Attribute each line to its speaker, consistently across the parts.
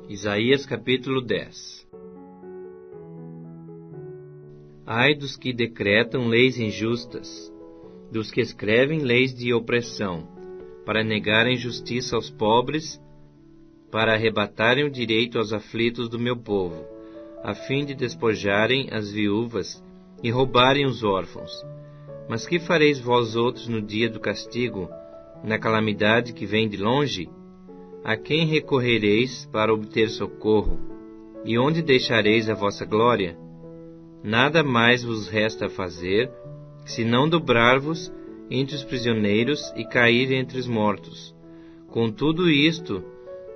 Speaker 1: Isaías capítulo 10. Ai dos que decretam leis injustas, dos que escrevem leis de opressão, para negarem justiça aos pobres, para arrebatarem o direito aos aflitos do meu povo, a fim de despojarem as viúvas e roubarem os órfãos. Mas que fareis vós outros no dia do castigo, na calamidade que vem de longe? A quem recorrereis para obter socorro? E onde deixareis a vossa glória? Nada mais vos resta fazer, senão dobrar-vos entre os prisioneiros e cair entre os mortos. Com tudo isto,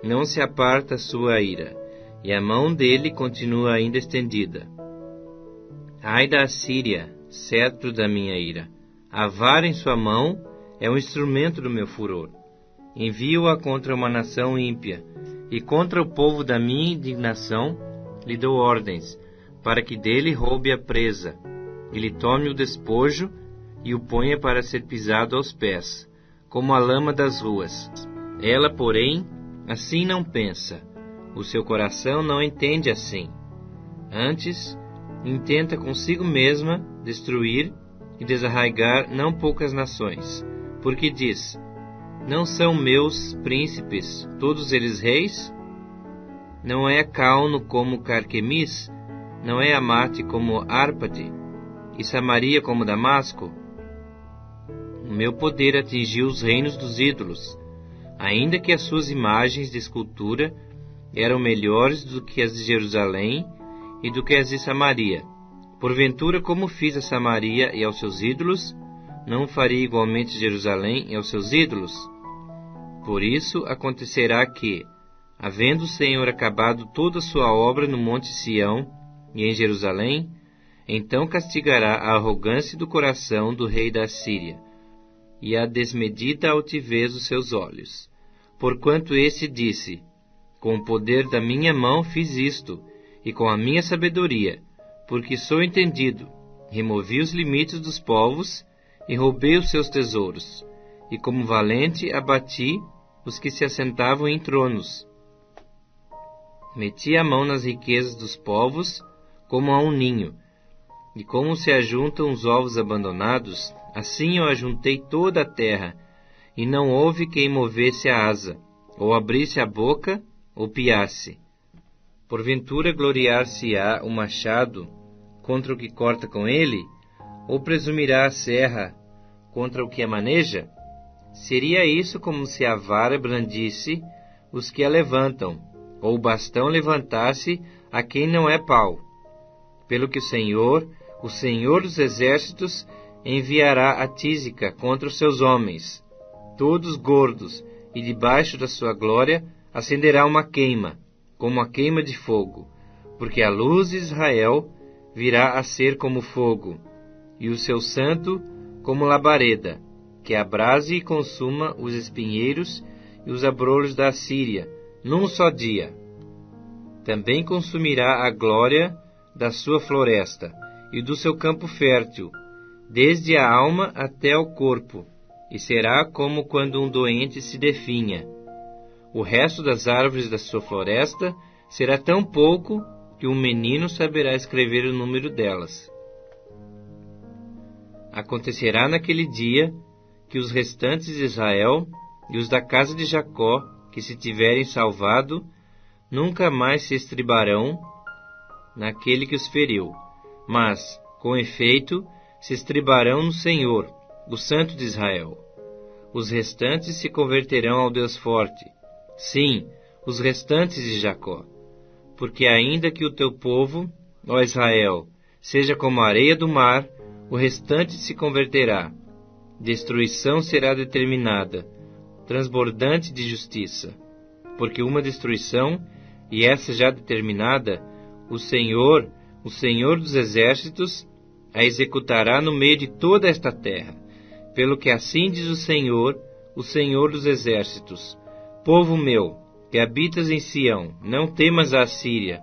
Speaker 1: não se aparta a sua ira, e a mão dele continua ainda estendida. Ai da Assíria, cetro da minha ira! A vara em sua mão é um instrumento do meu furor. Envio-a contra uma nação ímpia, e contra o povo da minha indignação lhe dou ordens, para que dele roube a presa, e lhe tome o despojo, e o ponha para ser pisado aos pés, como a lama das ruas. Ela, porém, assim não pensa, o seu coração não entende assim. Antes, intenta consigo mesma destruir e desarraigar não poucas nações, porque diz: não são meus príncipes, todos eles reis? Não é Cauno como Carquemis? Não é Amate como Árpade? E Samaria como Damasco? O meu poder atingiu os reinos dos ídolos, ainda que as suas imagens de escultura eram melhores do que as de Jerusalém e do que as de Samaria. Porventura, como fiz a Samaria e aos seus ídolos, não faria igualmente Jerusalém e aos seus ídolos? Por isso acontecerá que, havendo o Senhor acabado toda a sua obra no monte Sião e em Jerusalém, então castigará a arrogância do coração do rei da Assíria e a desmedida altivez dos seus olhos. Porquanto esse disse: com o poder da minha mão fiz isto, e com a minha sabedoria, porque sou entendido, removi os limites dos povos e roubei os seus tesouros, e como valente abati os que se assentavam em tronos. Meti a mão nas riquezas dos povos, como a um ninho, e como se ajuntam os ovos abandonados, assim eu ajuntei toda a terra, e não houve quem movesse a asa, ou abrisse a boca, ou piasse. Porventura gloriar-se-á o machado contra o que corta com ele, ou presumirá a serra contra o que a maneja? Seria isso como se a vara brandisse os que a levantam, ou o bastão levantasse a quem não é pau. Pelo que o Senhor dos exércitos, enviará a tísica contra os seus homens, todos gordos, e debaixo da sua glória acenderá uma queima, como a queima de fogo, porque a luz de Israel virá a ser como fogo, e o seu santo como labareda, que abrase e consuma os espinheiros e os abrolhos da Assíria, num só dia. Também consumirá a glória da sua floresta e do seu campo fértil, desde a alma até o corpo, e será como quando um doente se definha. O resto das árvores da sua floresta será tão pouco que um menino saberá escrever o número delas. Acontecerá naquele dia que os restantes de Israel e os da casa de Jacó, que se tiverem salvado, nunca mais se estribarão naquele que os feriu, mas, com efeito, se estribarão no Senhor, o Santo de Israel. Os restantes se converterão ao Deus forte, sim, os restantes de Jacó, porque ainda que o teu povo, ó Israel, seja como a areia do mar, o restante se converterá. Destruição será determinada, transbordante de justiça, porque uma destruição, e essa já determinada, o Senhor dos exércitos, a executará no meio de toda esta terra. Pelo que assim diz o Senhor dos exércitos: povo meu, que habitas em Sião, não temas a Assíria,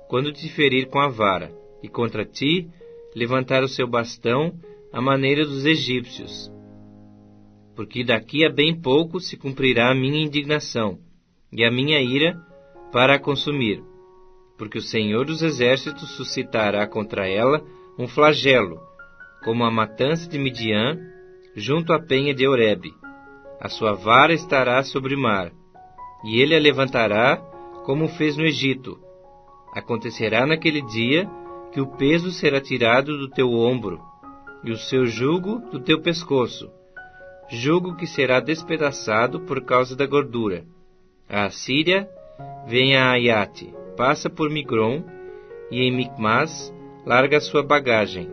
Speaker 1: quando te ferir com a vara, e contra ti levantar o seu bastão à maneira dos egípcios. Porque daqui a bem pouco se cumprirá a minha indignação, e a minha ira para a consumir, porque o Senhor dos Exércitos suscitará contra ela um flagelo, como a matança de Midian, junto à penha de Horebe. A sua vara estará sobre o mar, e ele a levantará, como fez no Egito. Acontecerá naquele dia que o peso será tirado do teu ombro, e o seu jugo do teu pescoço, jugo que será despedaçado por causa da gordura. A Assíria vem a Aiate, passa por Migron, e em Micmas larga sua bagagem.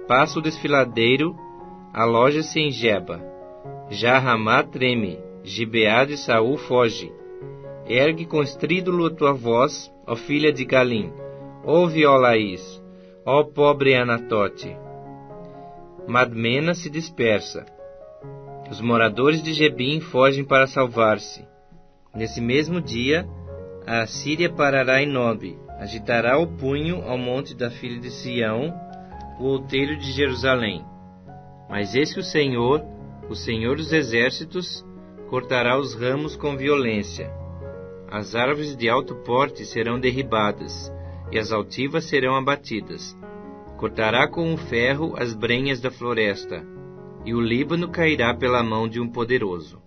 Speaker 1: Passa o desfiladeiro, aloja-se em Geba. Já Ramá treme, Gibeá de Saul foge. Ergue com estrídulo a tua voz, ó filha de Galim. Ouve, ó Laís, ó pobre Anatote. Madmena se dispersa. Os moradores de Gebim fogem para salvar-se. Nesse mesmo dia, a Assíria parará em Nobe, agitará o punho ao monte da filha de Sião, o outeiro de Jerusalém. Mas eis que o Senhor dos Exércitos, cortará os ramos com violência. As árvores de alto porte serão derribadas, e as altivas serão abatidas. Cortará com um ferro as brenhas da floresta, e o Líbano cairá pela mão de um poderoso.